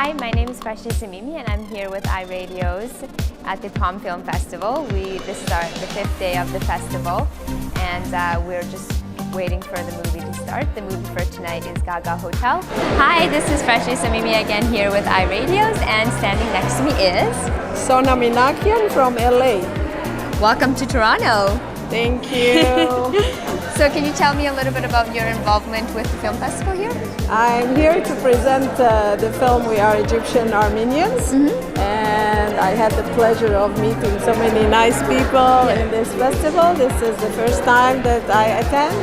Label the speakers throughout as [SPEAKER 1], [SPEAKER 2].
[SPEAKER 1] Hi, my name is Freshly Samimi and I'm here with iRadios at the POM Film Festival. This is the 5th day of the festival and we're just waiting for the movie to start. The movie for tonight is Gaga Hotel. Hi, this is Freshly Samimi again here with iRadios and standing next to me is...
[SPEAKER 2] Sona Minakian from LA.
[SPEAKER 1] Welcome to Toronto.
[SPEAKER 2] Thank you.
[SPEAKER 1] So can you tell me a little bit about your involvement with the film festival here?
[SPEAKER 2] I'm here to present the film We Are Egyptian Armenians, and I had the pleasure of meeting so many nice people in this festival. This is the first time that I attend,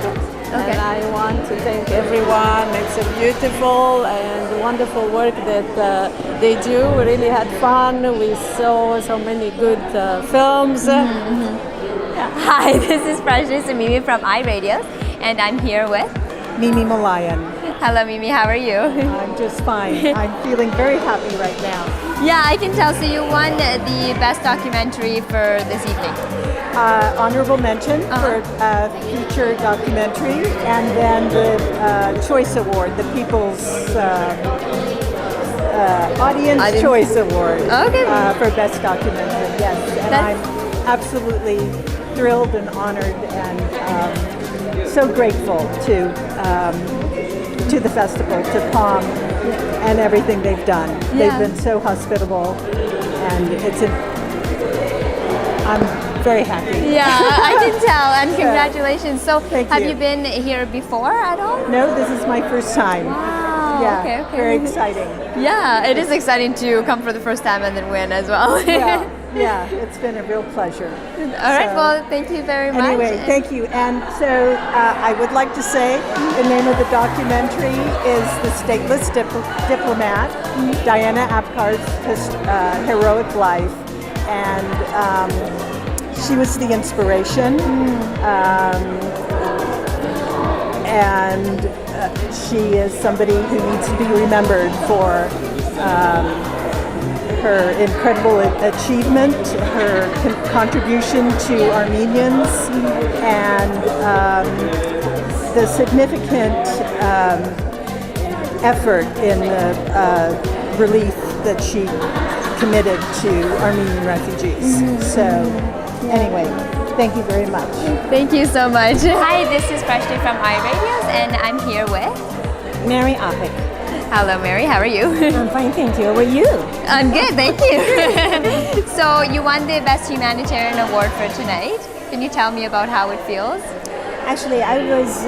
[SPEAKER 2] and I want to thank everyone. It's a beautiful and wonderful work that they do. We really had fun. We saw so many good films.
[SPEAKER 1] Hi, this is Freshly Samimi from iRadios, and I'm here with
[SPEAKER 3] Mimi Malayan.
[SPEAKER 1] Hello Mimi, how are you?
[SPEAKER 3] I'm just fine. I'm feeling very happy right now.
[SPEAKER 1] Yeah, I can tell. So you won the best documentary for this evening.
[SPEAKER 3] Honorable mention for feature documentary, and then the Choice Award, the People's Audience Choice Award for best documentary. Yes, and I'm absolutely thrilled and honored and so grateful to the festival, to POM, and everything they've done. They've been so hospitable, and I'm very happy.
[SPEAKER 1] Yeah, I can tell, and congratulations. So, have
[SPEAKER 3] you
[SPEAKER 1] you been here before at all?
[SPEAKER 3] No, this is my first time.
[SPEAKER 1] Wow.
[SPEAKER 3] Yeah,
[SPEAKER 1] Okay.
[SPEAKER 3] very exciting.
[SPEAKER 1] Yeah, it is exciting to come for the first time and then win as well.
[SPEAKER 3] Yeah, it's been a real pleasure.
[SPEAKER 1] All right, well, thank you very much.
[SPEAKER 3] Anyway, thank you. And so I would like to say the name of the documentary is The Stateless Diplomat, Diana Apgar's heroic life. And she was the inspiration. And she is somebody who needs to be remembered for her incredible achievement, her contribution to Armenians, and the significant effort in the relief that she committed to Armenian refugees. So anyway, thank you very much.
[SPEAKER 1] Thank you so much. Hi, this is Freshly from iRadios, and I'm here with
[SPEAKER 4] Mary Apik.
[SPEAKER 1] Hello, Mary. How are you?
[SPEAKER 4] I'm fine, thank you. How are you?
[SPEAKER 1] I'm good, thank you. So you won the Best Humanitarian Award for tonight. Can you tell me about how it feels?
[SPEAKER 4] Actually, I was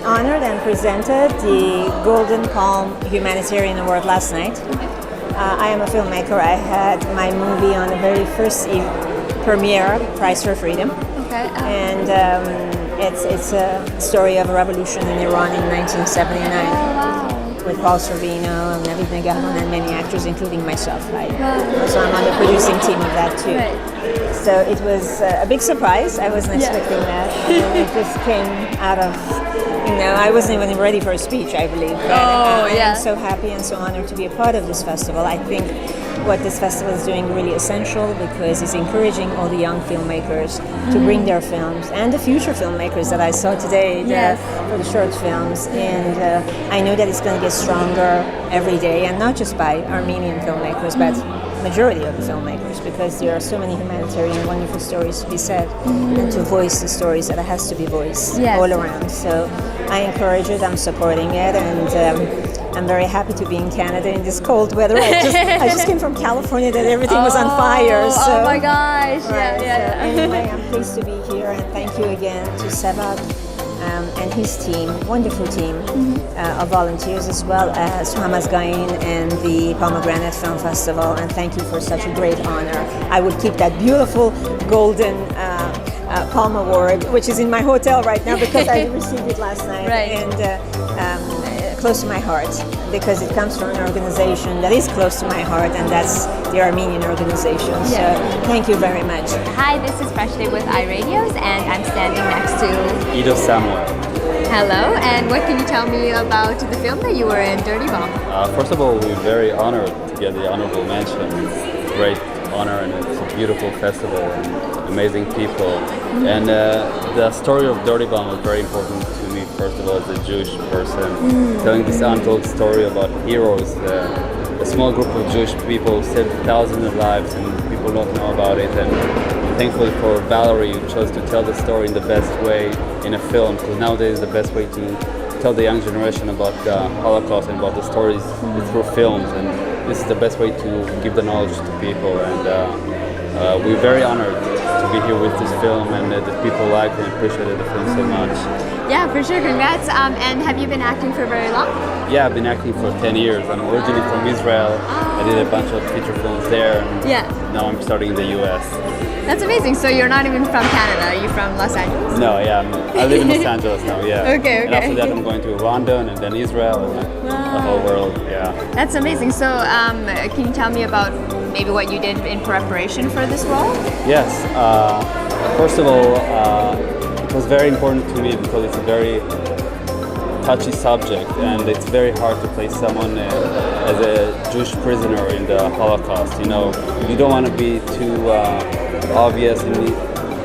[SPEAKER 4] honored and presented the Golden Palm Humanitarian Award last night. I am a filmmaker. I had my movie on the very first premiere, Price for Freedom.
[SPEAKER 1] Okay.
[SPEAKER 4] And it's a story of a revolution in Iran in 1979.
[SPEAKER 1] Oh, wow.
[SPEAKER 4] With Paul Sorvino and Navid Negahan and many actors, including myself. So I'm on the producing team of that too.
[SPEAKER 1] Right.
[SPEAKER 4] So it was a big surprise. I wasn't expecting that. It just came out of, I wasn't even ready for a speech, I believe. But I'm so happy and so honored to be a part of this festival. I think what this festival is doing really essential because it's encouraging all the young filmmakers to bring their films and the future filmmakers that I saw today for the short films. And I know that it's going to get stronger every day, and not just by Armenian filmmakers, but majority of the filmmakers, because there are so many humanitarian wonderful stories to be said and to voice the stories that has to be voiced all around. So I encourage it, I'm supporting it, and I'm very happy to be in Canada in this cold weather. I just came from California that everything was on fire. So.
[SPEAKER 1] Oh my gosh!
[SPEAKER 4] So anyway, I'm pleased to be here, and thank you again to Sevad and his team, wonderful team of volunteers, as well as Hamas Gain and the Pomegranate Film Festival. And thank you for such a great honor. I would keep that beautiful golden Palm Award, which is in my hotel right now because I received it last night. And close to my heart, because it comes from an organization that is close to my heart, and that's the Armenian organization. So thank you very much.
[SPEAKER 1] Hi, this is Freshly with iRadios, and I'm standing next to
[SPEAKER 5] Ido Samuel.
[SPEAKER 1] Hello, and what can you tell me about the film that you were in, Dirty Bomb?
[SPEAKER 5] First of all, we're very honored to get the honorable mention. It's a great honor, and it's a beautiful festival and amazing people. And the story of Dirty Bomb was very important to me, first of all, as a Jewish person, telling this untold story about heroes a small group of Jewish people saved thousands of lives, and people don't know about it. And thankfully for Valerie, who chose to tell the story in the best way in a film, because nowadays the best way to tell the young generation about the Holocaust and about the stories is through films, and this is the best way to give the knowledge to people. And we're very honored to be here with this film, and that people liked and appreciated the film so much.
[SPEAKER 1] Yeah, for sure. Congrats. And have you been acting for very long?
[SPEAKER 5] Yeah, I've been acting for 10 years. I'm originally from Israel. I did a bunch of feature films there, and now I'm starting in the US.
[SPEAKER 1] That's amazing. So you're not even from Canada. Are you from Los Angeles?
[SPEAKER 5] No, yeah, I live in Los Angeles now, yeah.
[SPEAKER 1] Okay.
[SPEAKER 5] And after that I'm going to London and then Israel and the whole world, yeah.
[SPEAKER 1] That's amazing. So can you tell me about maybe what you did in preparation for this role?
[SPEAKER 5] Yes. First of all, it was very important to me because it's a very touchy subject, and it's very hard to play someone as a Jewish prisoner in the Holocaust. You know, you don't want to be too obvious. And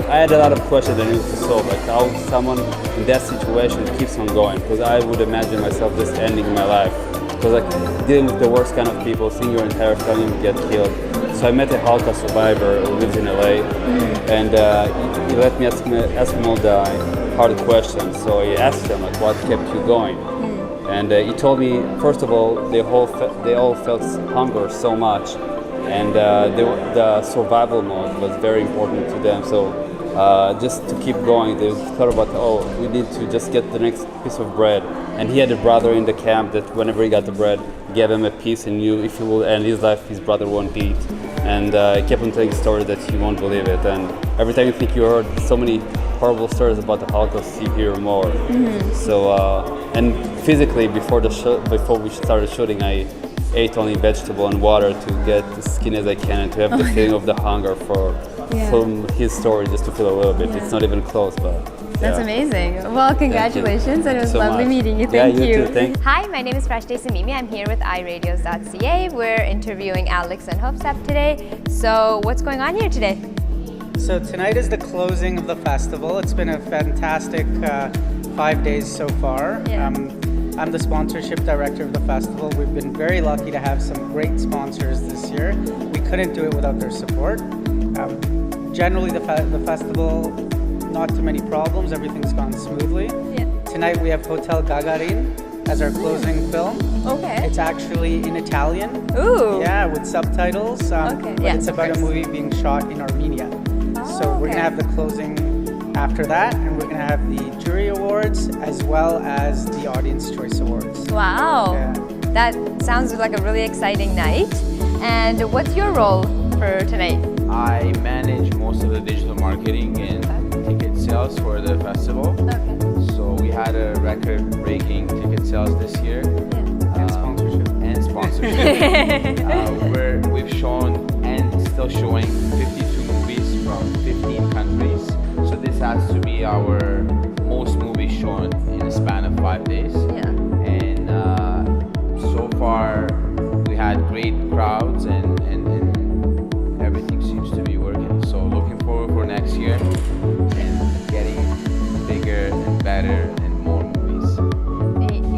[SPEAKER 5] I had a lot of questions I needed to solve, like how someone in that situation keeps on going, because I would imagine myself just ending my life. Because like dealing with the worst kind of people, seeing your entire family get killed. So I met a Holocaust survivor who lives in LA, and he let me ask him all the hard questions. So I asked him like, what kept you going? And he told me, first of all, they all felt hunger so much, and the survival mode was very important to them. So just to keep going, they thought about, oh, we need to just get the next piece of bread. And he had a brother in the camp that whenever he got the bread, gave him a piece and knew if he will end his life, his brother won't eat. And he kept on telling stories that you won't believe it. And every time you think you heard so many horrible stories about the Holocaust, you hear more. So, and physically, before we started shooting, I ate only vegetable and water to get as skinny as I can and to have the feeling of the hunger from his story, just to feel a little bit. It's not even close, but
[SPEAKER 1] that's amazing. Well, congratulations, and it was lovely meeting you. Thank you.
[SPEAKER 5] Too, thanks.
[SPEAKER 1] Hi, my name is Prashte Samimi. I'm here with iRadios.ca. We're interviewing Alex and Hopsap today. So what's going on here today?
[SPEAKER 6] So tonight is the closing of the festival. It's been a fantastic 5 days so far.
[SPEAKER 1] Yeah.
[SPEAKER 6] I'm the sponsorship director of the festival. We've been very lucky to have some great sponsors this year. We couldn't do it without their support. Generally, the festival, not too many problems. Everything's gone smoothly.
[SPEAKER 1] Yeah.
[SPEAKER 6] Tonight we have Hotel Gagarin as our closing film.
[SPEAKER 1] Okay.
[SPEAKER 6] It's actually in Italian.
[SPEAKER 1] Ooh.
[SPEAKER 6] Yeah, with subtitles.
[SPEAKER 1] Okay.
[SPEAKER 6] But it's about a movie being shot in Armenia. So we're gonna have the closing after that, and we're gonna have the jury awards as well as the audience choice awards.
[SPEAKER 1] Wow.
[SPEAKER 6] Yeah.
[SPEAKER 1] That sounds like a really exciting night. And what's your role for tonight?
[SPEAKER 7] I manage most of the digital marketing and ticket sales for the festival.
[SPEAKER 1] Okay.
[SPEAKER 7] So we had a record-breaking ticket sales this year.
[SPEAKER 6] And sponsorship.
[SPEAKER 7] And sponsorship. We've shown and still showing 52 movies from 15 countries. So this has to be our most movies shown in a span of 5 days.
[SPEAKER 1] Yeah.
[SPEAKER 7] And so far we had great crowds and everything seems to be working. So looking forward for next year and getting bigger and better and more movies.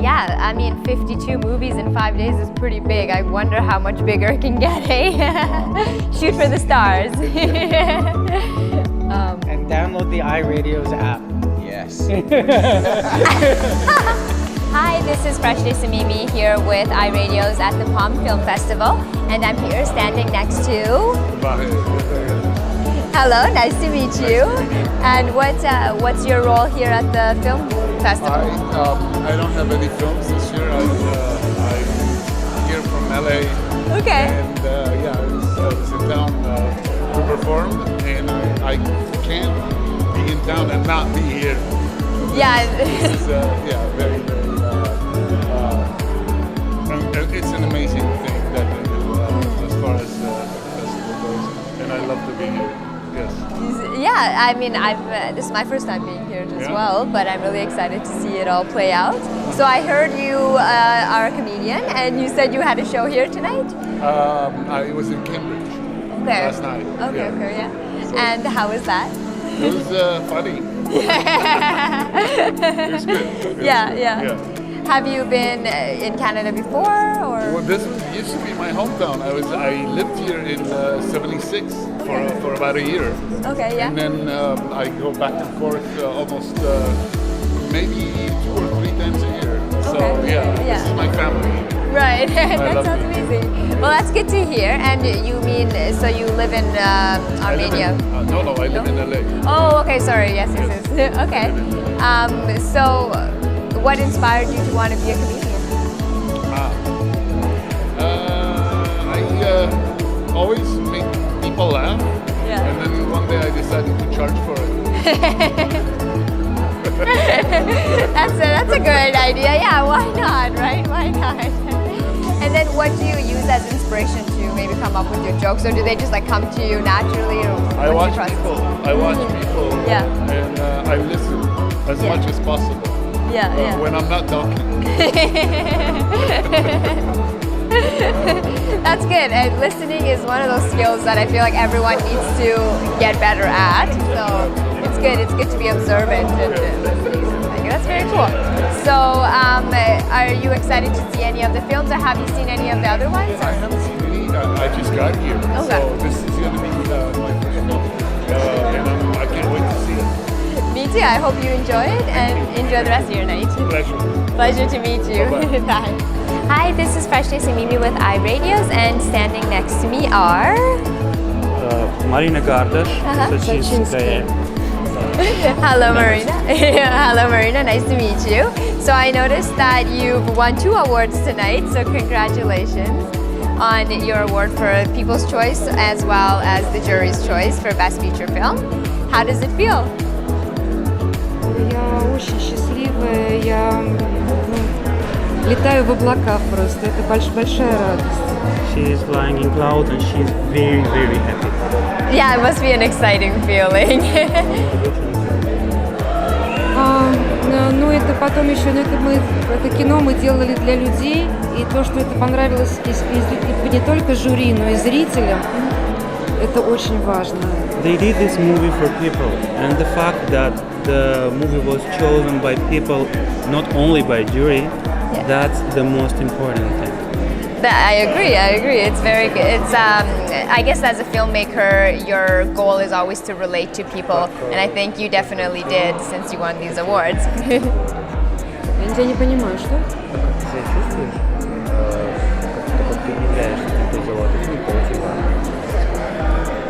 [SPEAKER 1] Yeah, I mean 52 movies in 5 days is pretty big. I wonder how much bigger it can get, eh? Shoot for the stars.
[SPEAKER 6] And download the iRadios app.
[SPEAKER 7] Yes.
[SPEAKER 1] Hi, this is Prashte Samimi here with iRadios at the POM Film Festival, and I'm here standing next to... Hello, nice to meet you. And what's your role here at the film festival?
[SPEAKER 8] I don't have any films this year. I'm here from LA.
[SPEAKER 1] Okay.
[SPEAKER 8] And I was in town to perform, and I can't be in town and not be here.
[SPEAKER 1] Yeah.
[SPEAKER 8] This is very, very. It's an amazing thing that they do as far as the festival goes, and I love to be here. Yes.
[SPEAKER 1] Yeah, I mean, this is my first time being here as well, but I'm really excited to see it all play out. So I heard you are a comedian, and you said you had a show here tonight?
[SPEAKER 8] I was in Cambridge last night.
[SPEAKER 1] Okay, yeah. So, and how was that?
[SPEAKER 8] It was funny. It was good.
[SPEAKER 1] Yeah. Have you been in Canada before, or?
[SPEAKER 8] Well, this used to be my hometown. I lived here in '76 for about a year.
[SPEAKER 1] Okay, yeah.
[SPEAKER 8] And then I go back and forth almost maybe 2 or 3 times a year. So this is my family.
[SPEAKER 1] Right, that sounds amazing. Well, that's good to hear. And you mean, so you live in Armenia?
[SPEAKER 8] No, I live in LA.
[SPEAKER 1] Oh, okay, sorry. Yes. Okay. So, what inspired you to want to be a comedian?
[SPEAKER 8] I always make people laugh.
[SPEAKER 1] Yeah.
[SPEAKER 8] And then one day I decided to charge for it.
[SPEAKER 1] That's a good idea. Yeah, why not, right? Why not? And then what do you use as inspiration to maybe come up with your jokes? Or do they just like come to you naturally? Or
[SPEAKER 8] I watch people.
[SPEAKER 1] Yeah.
[SPEAKER 8] And I listen as much as possible.
[SPEAKER 1] Yeah.
[SPEAKER 8] When I'm not talking.
[SPEAKER 1] That's good. And listening is one of those skills that I feel like everyone needs to get better at. So it's good. It's good to be observant and listening. That's very cool. So, are you excited to see any of the films, or have you seen any of the other ones?
[SPEAKER 8] I haven't seen any. I just got here, so this is going to be my first film, and I can't wait to see it.
[SPEAKER 1] Me too. I hope you enjoy it and enjoy the rest of your night. Pleasure to meet you. Bye. Hi, this is Fresh Days and Mimi with iRadios, and standing next to me are
[SPEAKER 9] Marina Gardash, Sachinsky.
[SPEAKER 1] Hello, Marina. Hello, Marina. Nice to meet you. So I noticed that you've won 2 awards tonight, so congratulations on your award for People's Choice as well as the jury's choice for Best Feature Film. How does it feel?
[SPEAKER 10] Я очень счастливая, я летаю в облаках просто, это большая радость.
[SPEAKER 9] She is flying in clouds and she is very, very happy.
[SPEAKER 1] Yeah, it must be an exciting feeling.
[SPEAKER 10] Ну это потом еще, это кино мы делали для людей, и то, что это понравилось не только жюри, но и зрителям, это очень важно.
[SPEAKER 9] They did this movie for people, and the fact that the movie was chosen by people, not only by jury, that's the most important thing.
[SPEAKER 1] I agree. It's very good. It's I guess as a filmmaker, your goal is always to relate to people, and I think you definitely did since you won these awards.
[SPEAKER 10] Я тебя не понимаю, что?
[SPEAKER 9] Как ты себя чувствуешь, как ты внедряешься в такой золотой фильм, получила?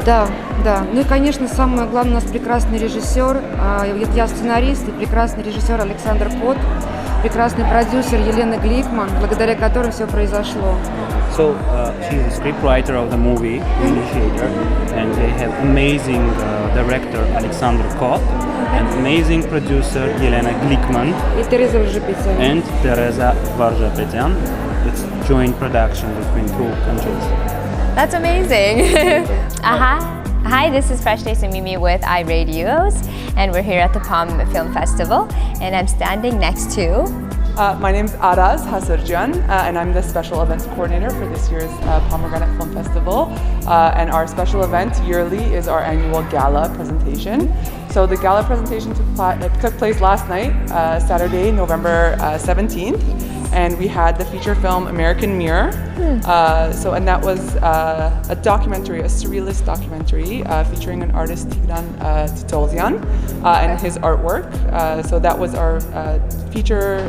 [SPEAKER 10] Да. Ну и, конечно, самое главное, у нас прекрасный режиссер, я сценарист, и прекрасный режиссер Александр Кот, прекрасный продюсер Елена Гликман, благодаря которой все произошло.
[SPEAKER 9] So she's the scriptwriter of the movie, Initiator, and they have amazing director Alexander Kot and amazing producer Елена Гликман
[SPEAKER 10] И Тереза Varjapetyan.
[SPEAKER 9] and Teresa Varjapetyan. It's joint production between 2 countries.
[SPEAKER 1] That's amazing. Hi, this is Fresh Days and Mimi with iRadios, and we're here at the POM Film Festival, and I'm standing next to...
[SPEAKER 11] My name's Araz Hasarjan, and I'm the special events coordinator for this year's Pomegranate Film Festival. And our special event yearly is our annual gala presentation. So the gala presentation took place last night, Saturday, November 17th. And we had the feature film American Mirror. And that was a documentary, a surrealist documentary featuring an artist, Tigran Titolzian, and his artwork. So that was our feature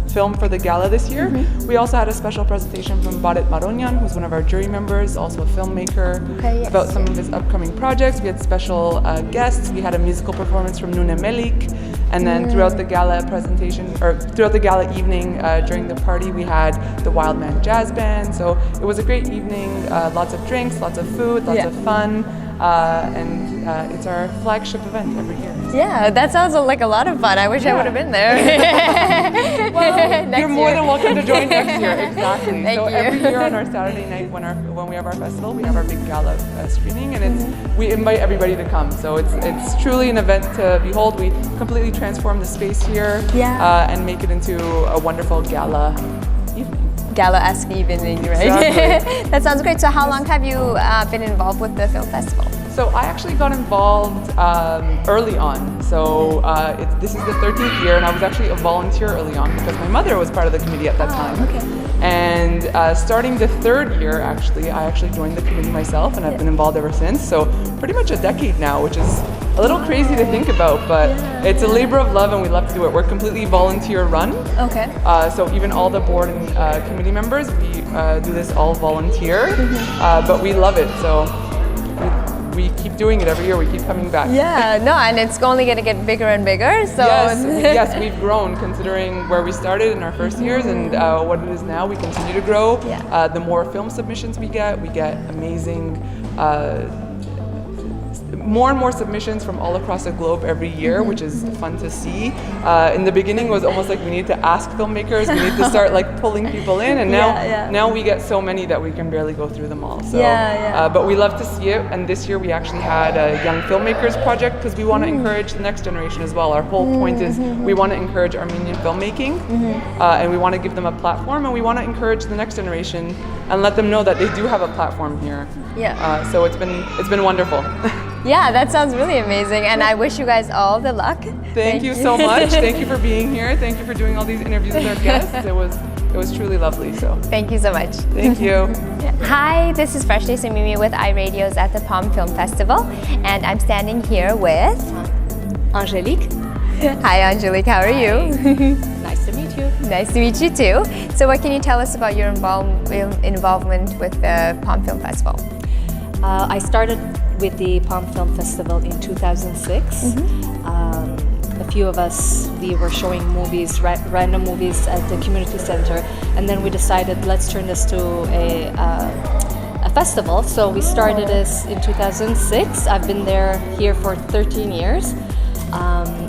[SPEAKER 11] film for the gala this year. We also had a special presentation from Barit Maronyan, who's one of our jury members, also a filmmaker, about some of his upcoming projects. We had special guests. We had a musical performance from Nune Melik. And then throughout the gala presentation, or throughout the gala evening, during the party, we had the Wild Man Jazz Band. So it was a great evening, lots of drinks, lots of food, lots of fun, and it's our flagship event every year.
[SPEAKER 1] Yeah, that sounds like a lot of fun. I wish I would have been there.
[SPEAKER 11] Well, you're more than welcome to join next year, exactly.
[SPEAKER 1] Thank
[SPEAKER 11] so
[SPEAKER 1] you.
[SPEAKER 11] every year on our Saturday night when we have our festival, we have our big gala screening, and we invite everybody to come. So it's truly an event to behold. We completely transform the space here and make it into a wonderful gala evening.
[SPEAKER 1] Gala-esque evening, right?
[SPEAKER 11] Exactly.
[SPEAKER 1] That sounds great. So how long have you been involved with the film festival?
[SPEAKER 11] So I actually got involved early on. So this is the 13th year, and I was actually a volunteer early on because my mother was part of the committee at that time.
[SPEAKER 1] Okay.
[SPEAKER 11] And starting the third year, actually, I actually joined the committee myself, and I've been involved ever since. So pretty much a decade now, which is a little crazy to think about, but it's a labor of love, and we love to do it. We're completely volunteer run.
[SPEAKER 1] Okay.
[SPEAKER 11] So even all the board and committee members, we do this all volunteer, but we love it. So we keep doing it every year. We keep coming back.
[SPEAKER 1] Yeah, no, and it's only going to get bigger and bigger. So
[SPEAKER 11] yes, we've grown considering where we started in our first years and what it is now. We continue to grow.
[SPEAKER 1] Yeah.
[SPEAKER 11] The more film submissions we get amazing. More and more submissions from all across the globe every year, which is fun to see. In the beginning, it was almost like we need to ask filmmakers, we need to start like pulling people in, and now we get so many that we can barely go through them all. So, but we love to see it. And this year we actually had a Young Filmmakers project because we want to encourage the next generation as well. Our whole point is we want to encourage Armenian filmmaking, and we want to give them a platform, and we want to encourage the next generation and let them know that they do have a platform here.
[SPEAKER 1] Yeah.
[SPEAKER 11] So it's been wonderful.
[SPEAKER 1] Yeah, that sounds really amazing, and I wish you guys all the luck.
[SPEAKER 11] Thank you so much. Thank you for being here. Thank you for doing all these interviews with our guests. It was truly lovely. So
[SPEAKER 1] thank you so much.
[SPEAKER 11] Thank you.
[SPEAKER 1] Hi, this is Fresh Day Samimi with iRadios at the POM Film Festival, and I'm standing here with
[SPEAKER 12] Angelique.
[SPEAKER 1] Hi, Angelique. How are you?
[SPEAKER 12] Nice to meet you.
[SPEAKER 1] Nice to meet you too. So, what can you tell us about your involvement with the POM Film Festival?
[SPEAKER 12] I started with the POM Film Festival in 2006. A few of us, we were showing movies, random movies at the community center, and then we decided let's turn this to a festival. So we started this in 2006. I've been here for 13 years.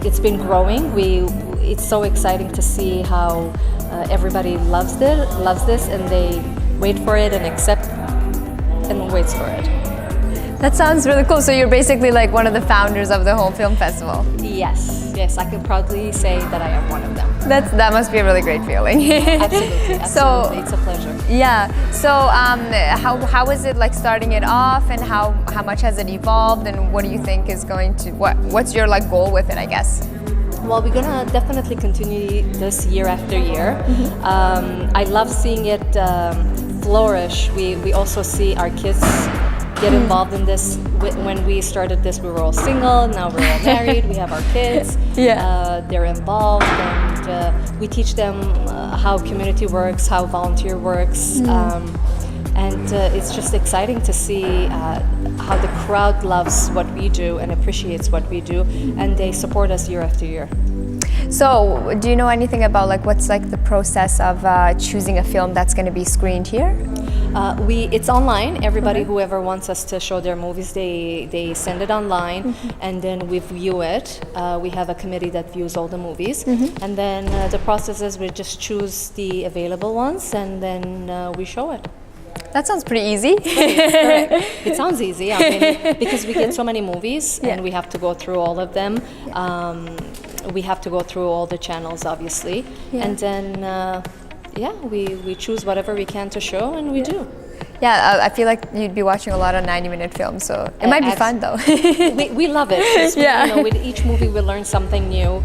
[SPEAKER 12] It's been growing. It's so exciting to see how everybody loves this, and they wait for it and accept and waits for it.
[SPEAKER 1] That sounds really cool. So you're basically like one of the founders of the whole film festival.
[SPEAKER 12] Yes, I can proudly say that I am one of them.
[SPEAKER 1] That must be a really great feeling.
[SPEAKER 12] Absolutely.
[SPEAKER 1] So
[SPEAKER 12] it's a pleasure.
[SPEAKER 1] Yeah. So how is it like starting it off, and how much has it evolved, and what do you think is going to what's your like goal with it, I guess?
[SPEAKER 12] Well, we're gonna definitely continue this year after year. I love seeing it flourish. We also see our kids get involved in this. When we started this, we were all single. Now we're all married. We have our kids. They're involved, and we teach them how community works, how volunteer works, and it's just exciting to see how the crowd loves what we do and appreciates what we do, and they support us year after year.
[SPEAKER 1] So, do you know anything about like what's like the process of choosing a film that's going to be screened here?
[SPEAKER 12] It's online. Everybody, whoever wants us to show their movies, they send it online, and then we view it. We have a committee that views all the movies, and then the process is we just choose the available ones, and then we show it.
[SPEAKER 1] That sounds pretty easy.
[SPEAKER 12] It sounds easy, I mean, because we get so many movies, and we have to go through all of them. We have to go through all the channels, obviously, and then we choose whatever we can to show, and we do.
[SPEAKER 1] Yeah, I feel like you'd be watching a lot of 90-minute films, so it might be fun though.
[SPEAKER 12] we love it. With each movie we learn something new.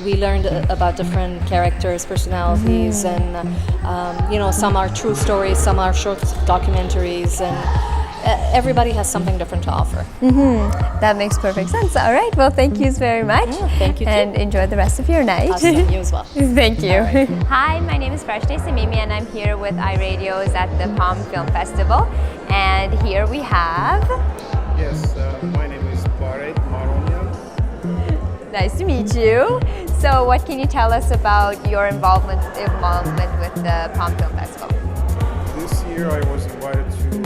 [SPEAKER 12] We learned about different characters, personalities, and some are true stories, some are short documentaries, and everybody has something different to offer.
[SPEAKER 1] That makes perfect sense. All right, well, thank you very much.
[SPEAKER 12] Thank you too.
[SPEAKER 1] And enjoy the rest of your night.
[SPEAKER 12] Awesome. You as well.
[SPEAKER 1] Thank you. Right. Hi, my name is Fresh Day Samimi, and I'm here with iRadios at the POM Film Festival. And here we have...
[SPEAKER 13] Yes, my name is Barek Maronian.
[SPEAKER 1] Nice to meet you. So what can you tell us about your involvement with the POM Film Festival?
[SPEAKER 13] This year I was invited to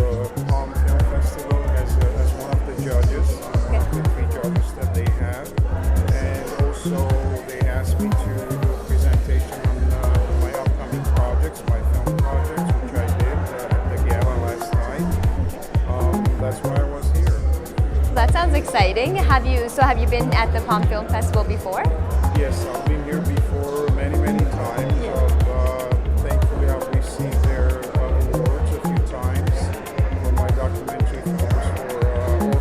[SPEAKER 13] POM Film Festival as one of the judges, one of the 3 judges that they have. And also they asked me to do a presentation on my upcoming projects, my film projects, which I did at the gala last night. That's why I was here.
[SPEAKER 1] That sounds exciting. Have you been at the POM Film Festival before?
[SPEAKER 13] Yes, I've been here before many times. Thankfully I've received their awards a few times for my documentary films for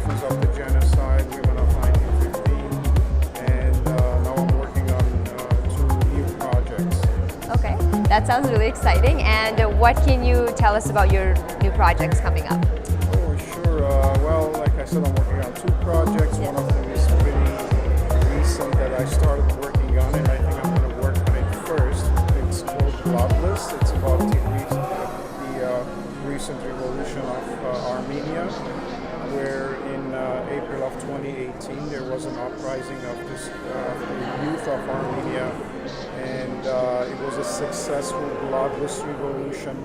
[SPEAKER 1] sounds really exciting. And what can you tell us about your new projects coming up?
[SPEAKER 13] Oh, sure. Well, like I said, I'm working on 2 projects. One of them is pretty recent that I started working on, and I think I'm going to work on it first. It's called Bloodless. It's about the recent revolution of Armenia, where in April of 2018 there was an uprising of the youth of Armenia, and it was a successful bloodless revolution.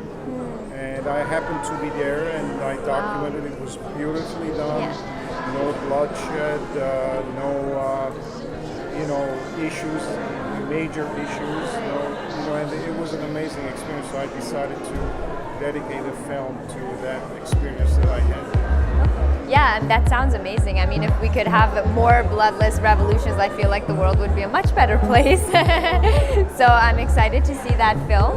[SPEAKER 13] And I happened to be there, and I documented it. It was beautifully done. No bloodshed, no issues, major issues. And it was an amazing experience. So I decided to dedicate a film to that experience that I had.
[SPEAKER 1] Yeah, that sounds amazing. I mean, if we could have more bloodless revolutions, I feel like the world would be a much better place. So I'm excited to see that film.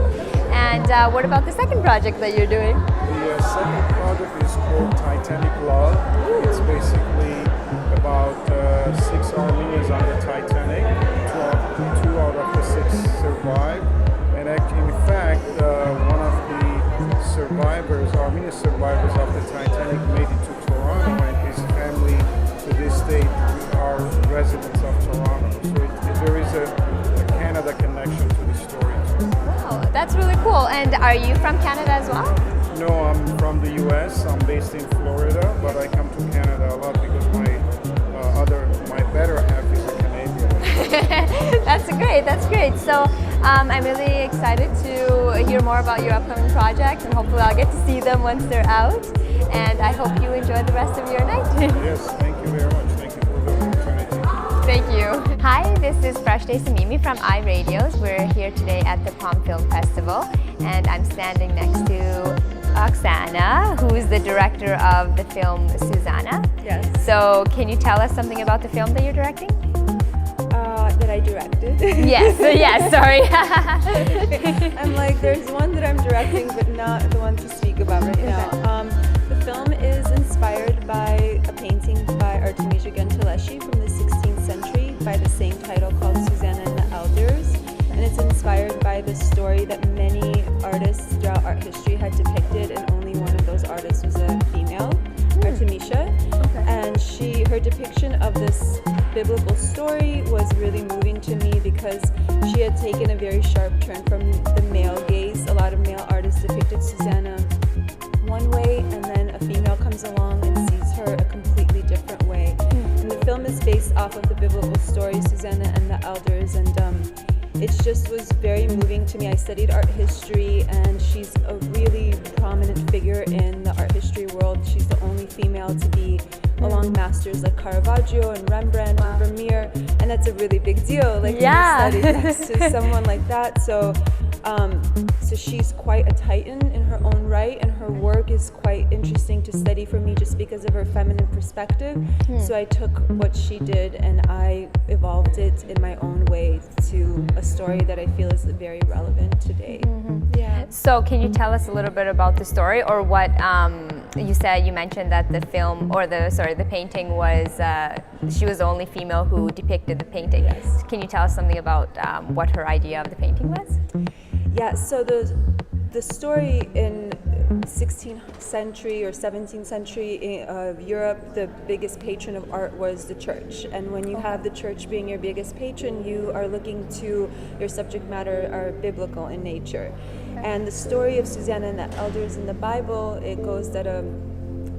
[SPEAKER 1] And what about the second project that you're doing?
[SPEAKER 13] The second project is called Titanic Love. It's basically about 6 Armenians on the Titanic. 2 out of the 6 survived. And actually, in fact, one of the Armenian survivors of the Titanic made it to Toronto, and his family to this day are residents of Toronto. So there is a Canada connection to the story too.
[SPEAKER 1] Wow, that's really cool. And are you from Canada as well?
[SPEAKER 13] No, I'm from the US. I'm based in Florida, but I come to Canada a lot because my better half is a Canadian.
[SPEAKER 1] That's great. So I'm really excited to hear more about your upcoming projects, and hopefully I'll get to see them once they're out. And I hope you enjoy the rest of your night.
[SPEAKER 13] Yes, thank you very much. Thank you for the opportunity.
[SPEAKER 1] Thank you. Hi, this is Freshday Samimi from iRadios. We're here today at the POM Film Festival, and I'm standing next to Oksana, who is the director of the film Susanna.
[SPEAKER 14] Yes.
[SPEAKER 1] So can you tell us something about the film that you're directing?
[SPEAKER 14] That I directed.
[SPEAKER 1] Yes, sorry.
[SPEAKER 14] I'm like, there's one that I'm directing, but not the one to speak about right now. The film is inspired by a painting by Artemisia Gentileschi from the 16th century by the same title called Susanna and the Elders. And it's inspired by the story that many artists throughout art history had depicted, and only one of those artists was a female, Artemisia. And her depiction of this biblical story was really moving to me because she had taken a very sharp turn from the male gaze. A lot of male artists depicted Susanna one way, and then a female comes along and sees her a completely different way. And the film is based off of the biblical story, Susanna and the Elders, and it just was very moving to me. I studied art history, and she's a really prominent figure in the art history world. She's the only female to be along masters like Caravaggio and Rembrandt and Vermeer, and that's a really big deal. Like, when you study next to someone like that. So she's quite a titan in her own right, and her work is quite interesting to study for me just because of her feminine perspective. So I took what she did and I evolved it in my own way to a story that I feel is very relevant today. Yeah.
[SPEAKER 1] So can you tell us a little bit about the story, or what you mentioned that the film, or the painting was, she was the only female who depicted the painting.
[SPEAKER 14] Yes.
[SPEAKER 1] Can you tell us something about what her idea of the painting was?
[SPEAKER 14] Yeah, so the story in 16th century or 17th century of Europe, the biggest patron of art was the church. And when you have the church being your biggest patron, you are looking to your subject matter are biblical in nature. And the story of Susanna and the Elders in the Bible, it goes that a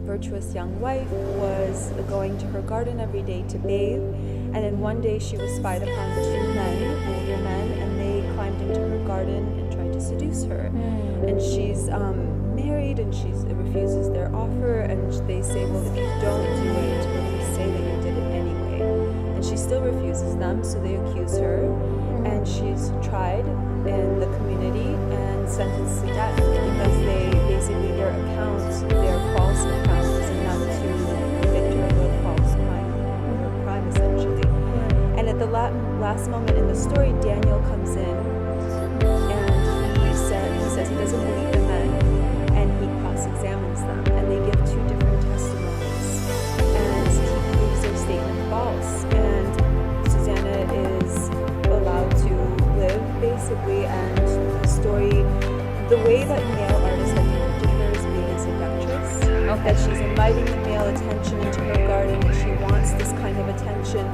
[SPEAKER 14] virtuous young wife was going to her garden every day to bathe, and then one day she was spied upon 2 men, older men, and they climbed into her garden and tried to seduce her. And she's married, and she refuses their offer, and they say, well, if you don't do it, we're going to say that you did it anyway. And she still refuses them, so they accuse her, and she's tried in the community and sentenced to death because their accounts, their false accounts, is enough to convict her of a false crime essentially. And at the last moment in the story, Daniel comes in, and he says he doesn't believe the men, and he cross-examines them, and they give 2 different testimonies, and he proves their statement false, and Susanna is allowed to live basically, and the story female attention into her garden and she wants this kind of attention.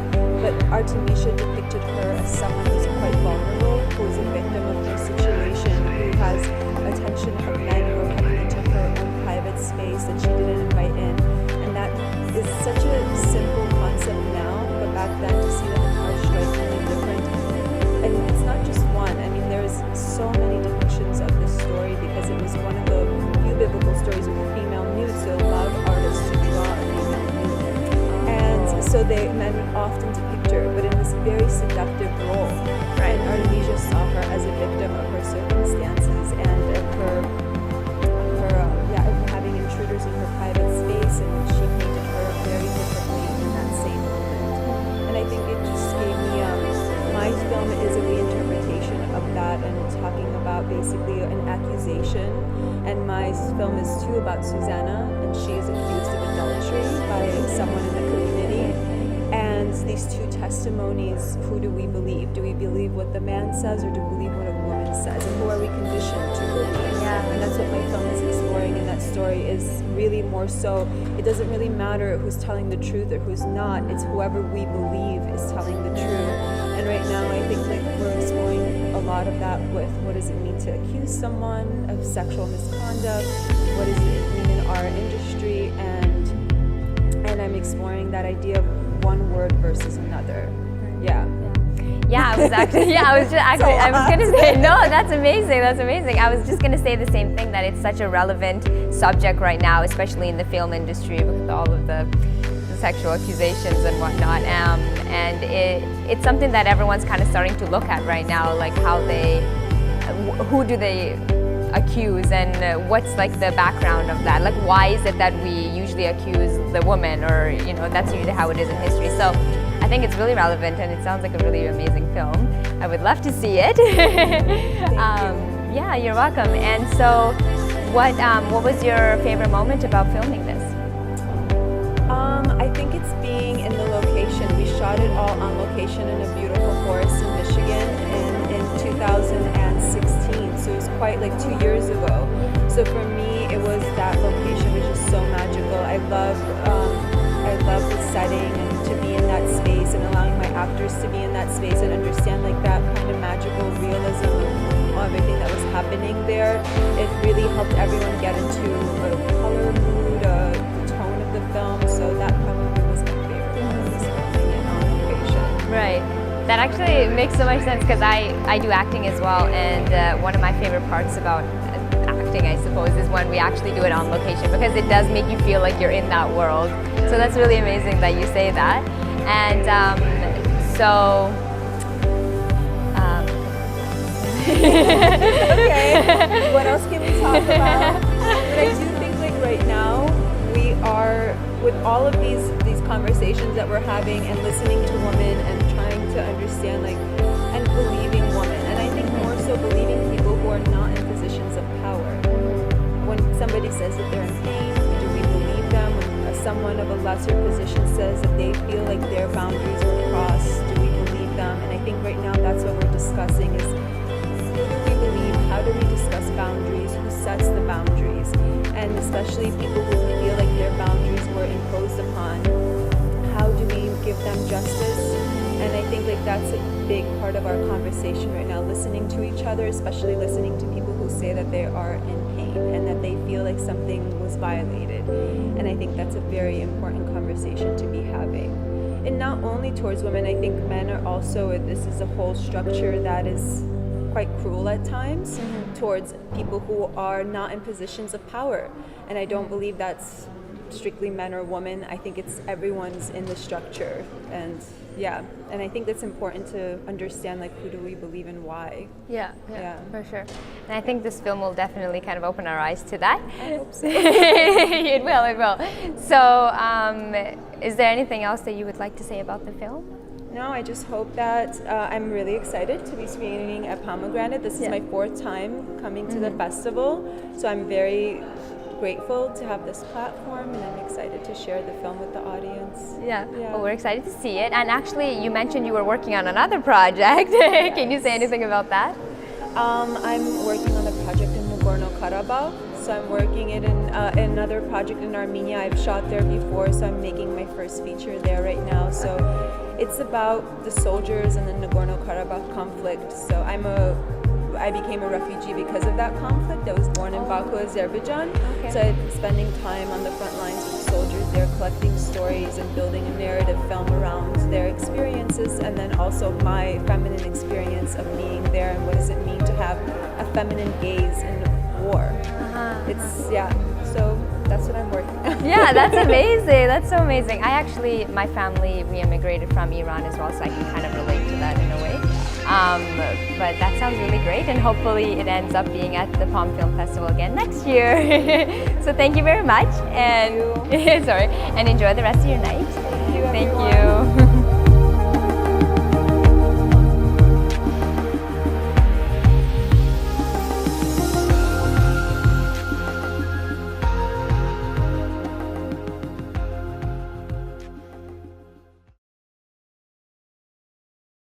[SPEAKER 14] But Artemisia depicted her as someone who's quite vulnerable, who is a victim of her situation, who has attention of men who are coming into her own private space that she didn't invite in. And that is such a simple concept now, but back then to see them in art strikingly different. And it's not just one. I mean, there's so many depictions of this story because it was one of the few biblical stories with a female nude, so it allowed artists to draw a female nude. And so men would often depict her, but in this very seductive role. Right. And Artemisia saw her as a victim of her circumstances and of her having intruders in her private space, and she painted her very differently in that same moment. And I think it just gave me, my film is a reinterpretation of that and talking about basically an accusation. And my film is too about Susanna, and she is accused of adultery by someone in the community. And these two testimonies, who do we believe? Do we believe what the man says, or do we believe what a woman says? And who are we conditioned to believe? Yeah. And that's what my film is exploring, and that story is really more so, it doesn't really matter who's telling the truth or who's not, it's whoever we believe is telling the truth. And right now I think like we're exploring a lot of that with what does it mean to accuse someone of sexual misconduct, what does it mean in our industry, and I'm exploring that idea of one word versus another. Yeah.
[SPEAKER 1] Yeah, I was gonna say, no, that's amazing. I was just gonna say the same thing, that it's such a relevant subject right now, especially in the film industry with all of the sexual accusations and whatnot. And it's something that everyone's kind of starting to look at right now, like who do they accuse, and what's like the background of that? Like, why is it that we usually accuse the woman, or that's usually how it is in history. So I think it's really relevant, and it sounds like a really amazing film. I would love to see it. Yeah, you're welcome. And so, what was your favorite moment about filming this?
[SPEAKER 14] I think it's being in the location. We shot it all on location in a beautiful forest in Michigan in 2016. So it was quite like 2 years ago. So for me, it was that location was just so magical. I love the setting and to be in that space and allowing my actors to be in that space and understand like that kind of magical realism of everything that was happening there. It really helped everyone get into a color mood, the tone of the film. So that probably was my favorite part of this filming and on location.
[SPEAKER 1] Right. That actually makes so much sense, because I do acting as well, and one of my favorite parts about acting, I suppose, is when we actually do it on location, because it does make you feel like you're in that world. So that's really amazing that you say that. And
[SPEAKER 14] okay, what else can we talk about? But I do think like right now we are, with all of these conversations that we're having and listening to women and trying to understand like and believing women, and I think more so believing people who are not in positions of power. When somebody says that they're in pain, do we believe them? When someone of a lesser position says that they feel like their boundaries were crossed, do we believe them? And I think right now that's what we're discussing is, who do we believe? How do we discuss boundaries? Who sets the boundaries? And especially people who feel like their boundaries were imposed upon, how do we give them justice? And I think like that's a big part of our conversation right now, listening to each other, especially listening to people who say that they are in pain and that they feel like something was violated. And I think that's a very important conversation to be having. And not only towards women, I think men are also, this is a whole structure that is quite cruel at times towards people who are not in positions of power. And I don't believe that's strictly men or women. I think it's everyone's in the structure. And yeah, and I think that's important to understand, like, who do we believe and why.
[SPEAKER 1] Yeah, for sure. And I think this film will definitely kind of open our eyes to that.
[SPEAKER 14] I hope so.
[SPEAKER 1] It will. So is there anything else that you would like to say about the film?
[SPEAKER 14] No, I just hope that I'm really excited to be screening at Pomegranate. This is my 4th time coming to the festival, so I'm very grateful to have this platform, and I'm excited to share the film with the audience.
[SPEAKER 1] Yeah. Well, we're excited to see it. And actually, you mentioned you were working on another project. Can you say anything about that?
[SPEAKER 14] I'm working on a project in Nagorno-Karabakh, So I'm working it in another project in Armenia. I've shot there before, so I'm making my first feature there right now. So it's about the soldiers and the Nagorno-Karabakh conflict. So I became a refugee because of that conflict. I was born in Baku, Azerbaijan.
[SPEAKER 1] Okay.
[SPEAKER 14] So I've been spending time on the front lines with soldiers there, collecting stories and building a narrative film around their experiences, and then also my feminine experience of being there and what does it mean to have a feminine gaze in war. So that's what I'm working on.
[SPEAKER 1] Yeah, that's amazing. That's so amazing. My family re-immigrated from Iran as well, so I can kind of relate to that in a way. But that sounds really great, and hopefully it ends up being at the POM Film Festival again next year. So thank you very much, and sorry, and enjoy the rest of your night.
[SPEAKER 14] Thank you.
[SPEAKER 1] Thank you.